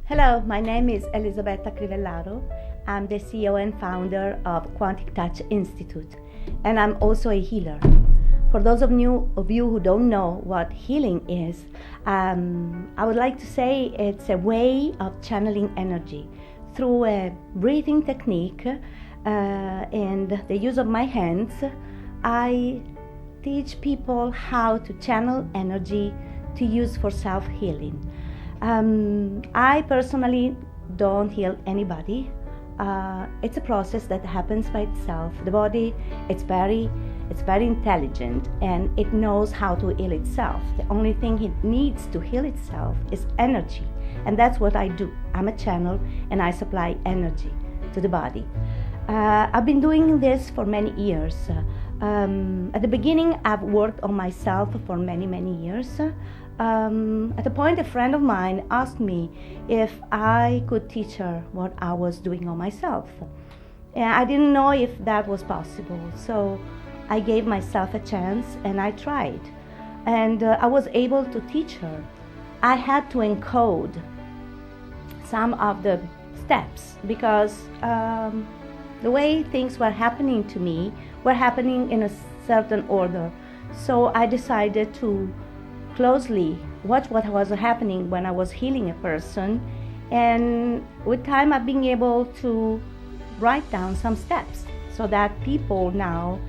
Hello, my name is Elisabetta Crivellaro. I'm the CEO and founder of QUANTIC Touch Institute, and I'm also a healer. For those of you who don't know what healing is, I would like to say it's a way of channeling energy through a breathing technique and the use of my hands. I teach people how to channel energy to use for self-healing. I personally don't heal anybody. It's a process that happens by itself. The body, it's very intelligent, and it knows how to heal itself. The only thing it needs to heal itself is energy, and that's what I do. I'm a channel, and I supply energy to the body. I've been doing this for many years. At the beginning, I've worked on myself for many years. At a point, a friend of mine asked me if I could teach her what I was doing on myself. And I didn't know if that was possible, so I gave myself a chance and I tried. And I was able to teach her. I had to encode some of the steps because the way things were happening to me were happening in a certain order. So I decided to closely watch what was happening when I was healing a person, and with time I've been able to write down some steps so that people now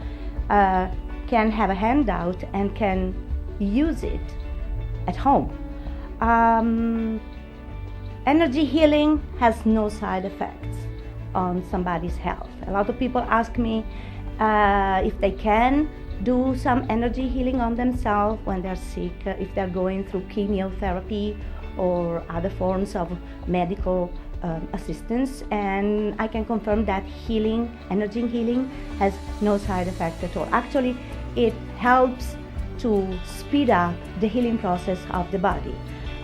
can have a handout and can use it at home. Energy healing has no side effects on somebody's health. A lot of people ask me if they can do some energy healing on themselves when they're sick, if they're going through chemotherapy or other forms of medical assistance, and I can confirm that healing, energy healing, has no side effect at all. Actually, it helps to speed up the healing process of the body.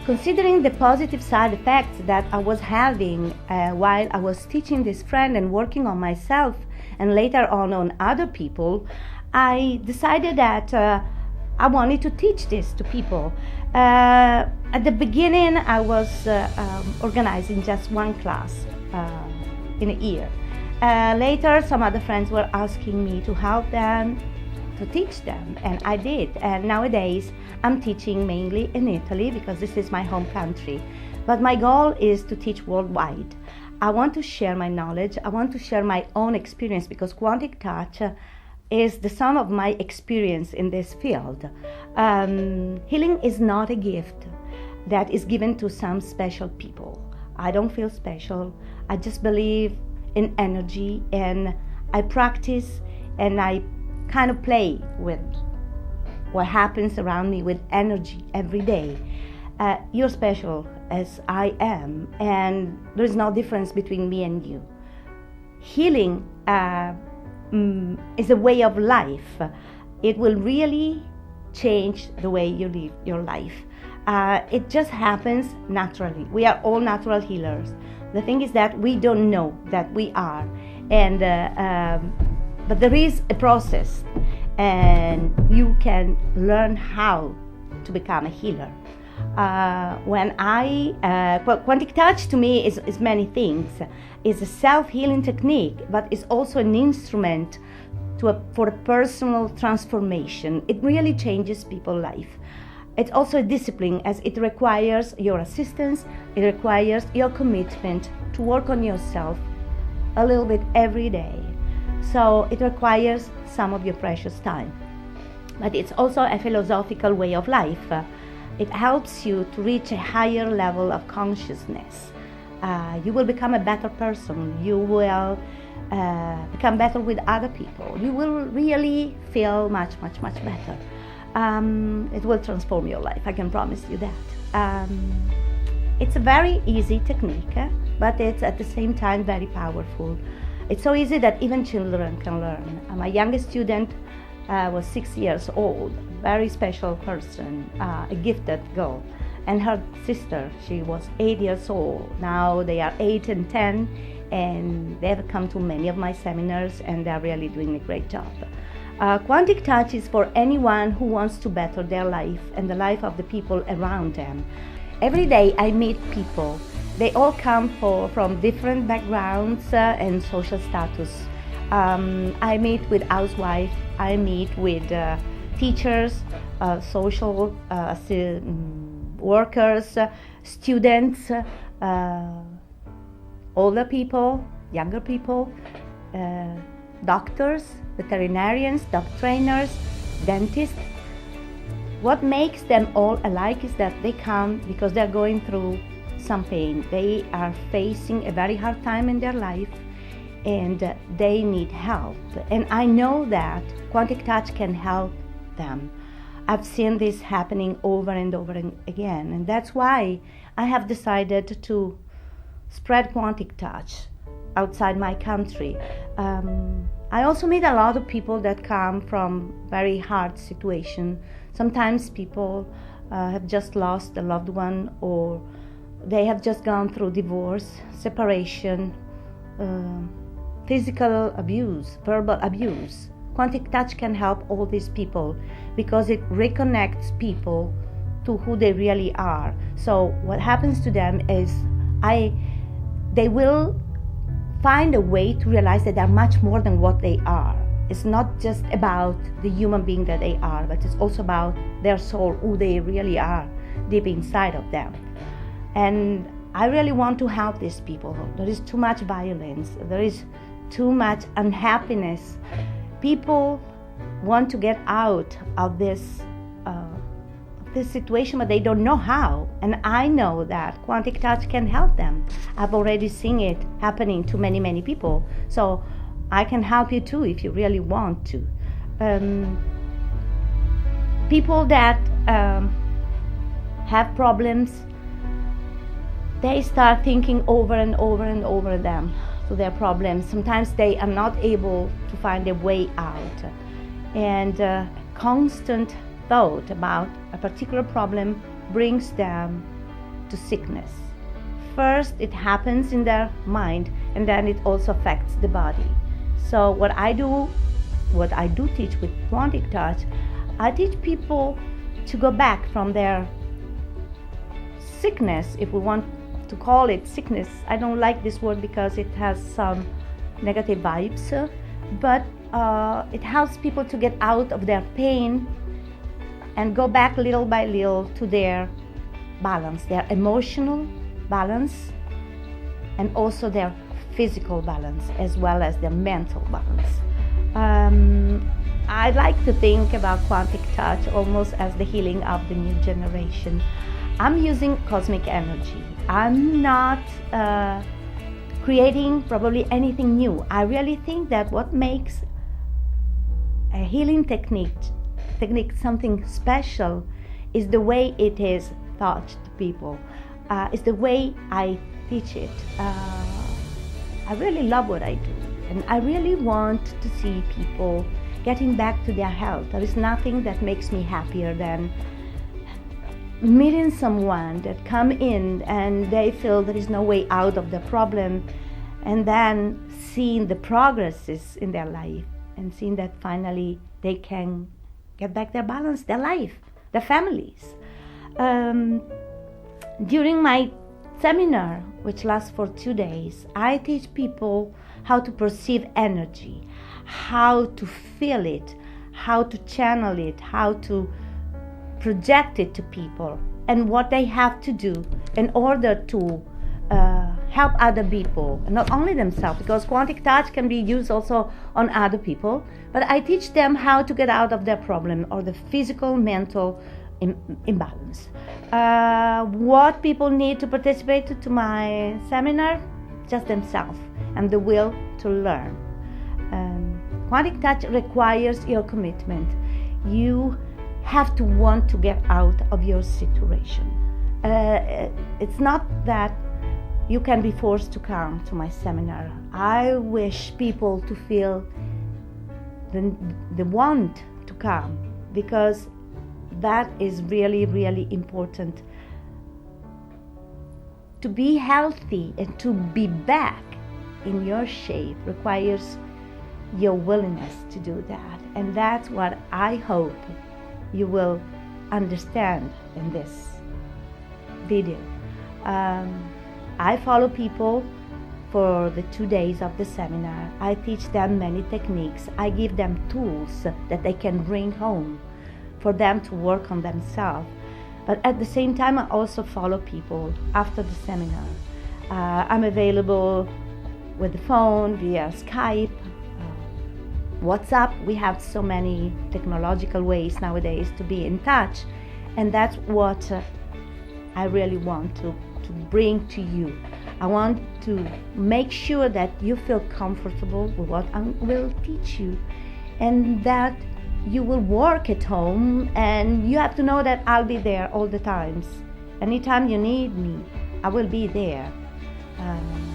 Considering the positive side effects that I was having while I was teaching this friend and working on myself and later on other people, I decided that I wanted to teach this to people. At the beginning, I was organizing just one class in a year. Later, some other friends were asking me to help them, to teach them, and I did. And nowadays, I'm teaching mainly in Italy because this is my home country. But my goal is to teach worldwide. I want to share my knowledge. I want to share my own experience because QUANTIC Touch is the sum of my experience in this field. Healing is not a gift that is given to some special people. I don't feel special. I just believe in energy, and I practice and I kind of play with what happens around me with energy every day. You're special as I am, and there's no difference between me and you. Healing is a way of life. It will really change the way you live your life. It just happens naturally. We are all natural healers. The thing is that we don't know that we are, and but there is a process, and you can learn how to become a healer. QUANTIC Touch to me is many things. It's a self-healing technique, but it's also an instrument for a personal transformation. It really changes people's life. It's also a discipline, as it requires your assistance, it requires your commitment to work on yourself a little bit every day. So it requires some of your precious time. But it's also a philosophical way of life. It helps you to reach a higher level of consciousness. You will become a better person. You will become better with other people. You will really feel much better. It will transform your life, I can promise you that. It's a very easy technique, but it's at the same time very powerful. It's so easy that even children can learn. My youngest student was 6 years old, very special person, a gifted girl. And her sister, she was 8 years old. Now they are 8 and 10, and they have come to many of my seminars, and they're really doing a great job. QUANTIC Touch is for anyone who wants to better their life and the life of the people around them. Every day I meet people they all come from different backgrounds and social status. I meet with housewives, I meet with teachers, social workers, students, older people, younger people, doctors, veterinarians, dog trainers, dentists. What makes them all alike is that they come because they're going through some pain. They are facing a very hard time in their life and they need help. And I know that Quantic Touch can help them. I've seen this happening over and over again, and that's why I have decided to spread Quantic Touch outside my country. I also meet a lot of people that come from very hard situations. Sometimes people have just lost a loved one, or they have just gone through divorce, separation, physical abuse, verbal abuse. Quantic Touch can help all these people because it reconnects people to who they really are. So what happens to them is they will find a way to realize that they're much more than what they are. It's not just about the human being that they are, but it's also about their soul, who they really are deep inside of them. And I really want to help these people. There is too much violence. There is too much unhappiness. People want to get out of this situation, but they don't know how. And I know that Quantic Touch can help them. I've already seen it happening to many, many people. So I can help you too if you really want to. People that have problems, they start thinking over and over and over them to their problems. Sometimes they are not able to find a way out. And constant thought about a particular problem brings them to sickness. First, it happens in their mind, and then it also affects the body. So what I do teach with Quantic Touch, I teach people to go back from their sickness, if we want to call it sickness. I don't like this word because it has some negative vibes, but it helps people to get out of their pain and go back little by little to their balance, their emotional balance, and also their physical balance, as well as their mental balance. I like to think about Quantic Touch almost as the healing of the new generation. I'm using cosmic energy. I'm not creating probably anything new. I really think that what makes a healing technique something special is the way it is taught to people. It's the way I teach it. I really love what I do, and I really want to see people getting back to their health. There is nothing that makes me happier than meeting someone that come in and they feel there is no way out of the problem, and then seeing the progresses in their life and seeing that finally they can get back their balance, their life, their families. During my seminar, which lasts for 2 days, I teach people how to perceive energy, how to feel it, how to channel it, how to project it to people, and what they have to do in order to help other people, and not only themselves, because Quantic Touch can be used also on other people, but I teach them how to get out of their problem or the physical, mental imbalance. What people need to participate to my seminar? Just themselves and the will to learn. Quantic Touch requires your commitment. You have to want to get out of your situation. It's not that you can be forced to come to my seminar. I wish people to feel the want to come, because that is really, really important. To be healthy and to be back in your shape requires your willingness to do that. And that's what I hope you will understand in this video. I follow people for the 2 days of the seminar. I teach them many techniques. I give them tools that they can bring home for them to work on themselves. But at the same time, I also follow people after the seminar. I'm available with the phone, via Skype, WhatsApp. We have so many technological ways nowadays to be in touch, and that's what I really want to bring to you. I want to make sure that you feel comfortable with what I will teach you, and that you will work at home, and you have to know that I'll be there all the times. Anytime you need me, I will be there.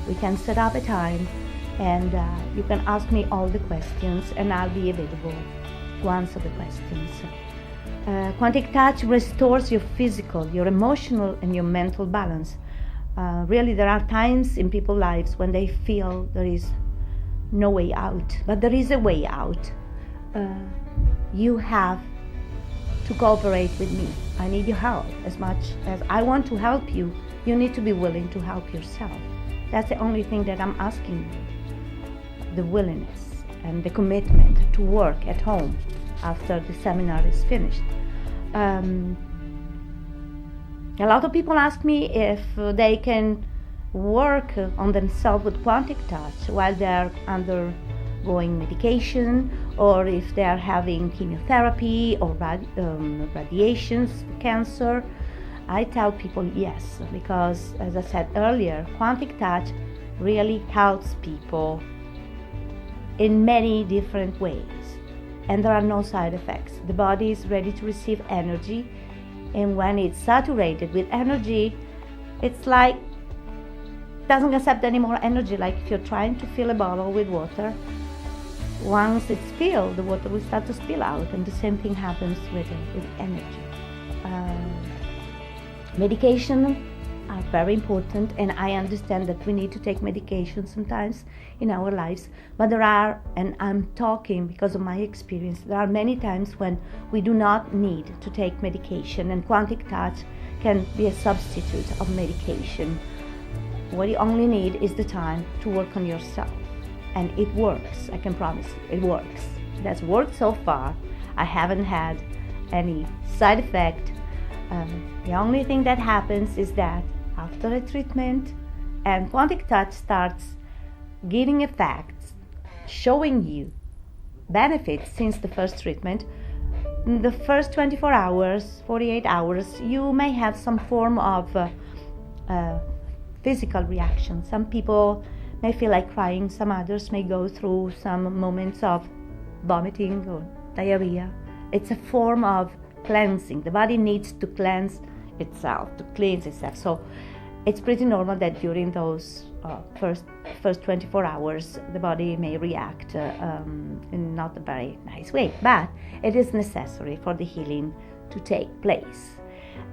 We can set up a time, and you can ask me all the questions, and I'll be available to answer the questions. Quantic Touch restores your physical, your emotional, and your mental balance. Really, there are times in people's lives when they feel there is no way out, but there is a way out. You have to cooperate with me. I need your help. As much as I want to help you, you need to be willing to help yourself. That's the only thing that I'm asking you. The willingness and the commitment to work at home after the seminar is finished. A lot of people ask me if they can work on themselves with Quantic Touch while they're undergoing medication, or if they're having chemotherapy or radiations for cancer. I tell people yes, because as I said earlier, Quantic Touch really helps people in many different ways, and there are no side effects. The body is ready to receive energy, and when it's saturated with energy, it's like doesn't accept any more energy. Like if you're trying to fill a bottle with water, once it's filled, the water will start to spill out, and the same thing happens with energy. Medication are very important, and I understand that we need to take medication sometimes in our lives, but there are, and I'm talking because of my experience, there are many times when we do not need to take medication, and Quantic Touch can be a substitute of medication. What you only need is the time to work on yourself, and it works. I can promise you, it works. That's worked so far. I haven't had any side effect. The only thing that happens is that after a treatment, and Quantic Touch starts giving effects, showing you benefits since the first treatment, in the first 24 hours, 48 hours, you may have some form of physical reaction. Some people may feel like crying, some others may go through some moments of vomiting or diarrhea. It's a form of cleansing. The body needs to cleanse itself, to cleanse itself. So it's pretty normal that during those first 24 hours the body may react in not a very nice way, but it is necessary for the healing to take place,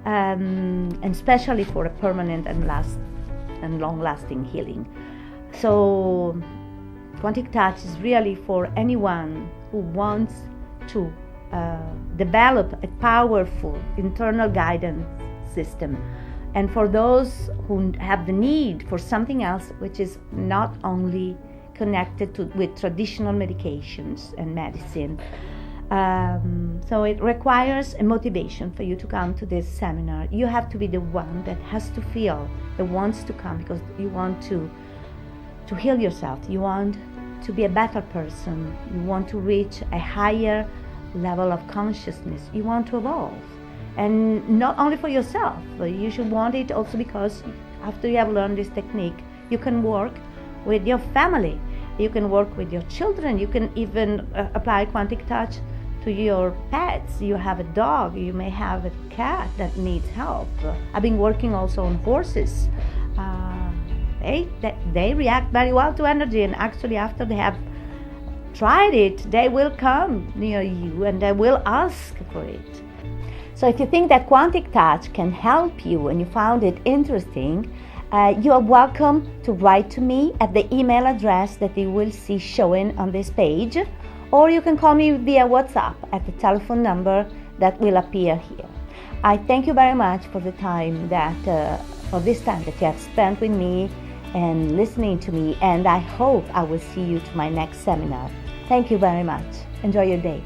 and especially for a permanent and long-lasting healing. So Quantic Touch is really for anyone who wants to develop a powerful internal guidance system, and for those who have the need for something else which is not only connected with traditional medications and medicine. So it requires a motivation for you to come to this seminar. You have to be the one that has to feel, that wants to come, because you want to heal yourself. You want to be a better person. You want to reach a higher level of consciousness. You want to evolve, and not only for yourself, but you should want it also because after you have learned this technique, you can work with your family, you can work with your children, you can even apply Quantic Touch to your pets. You have a dog, you may have a cat that needs help. I've been working also on horses. They react very well to energy, and actually after they have tried it, they will come near you and they will ask for it. So if you think that Quantic Touch can help you and you found it interesting, you are welcome to write to me at the email address that you will see showing on this page, or you can call me via WhatsApp at the telephone number that will appear here. I thank you very much for the time that for this time that you have spent with me and listening to me, and I hope I will see you to my next seminar. Thank you very much. Enjoy your day.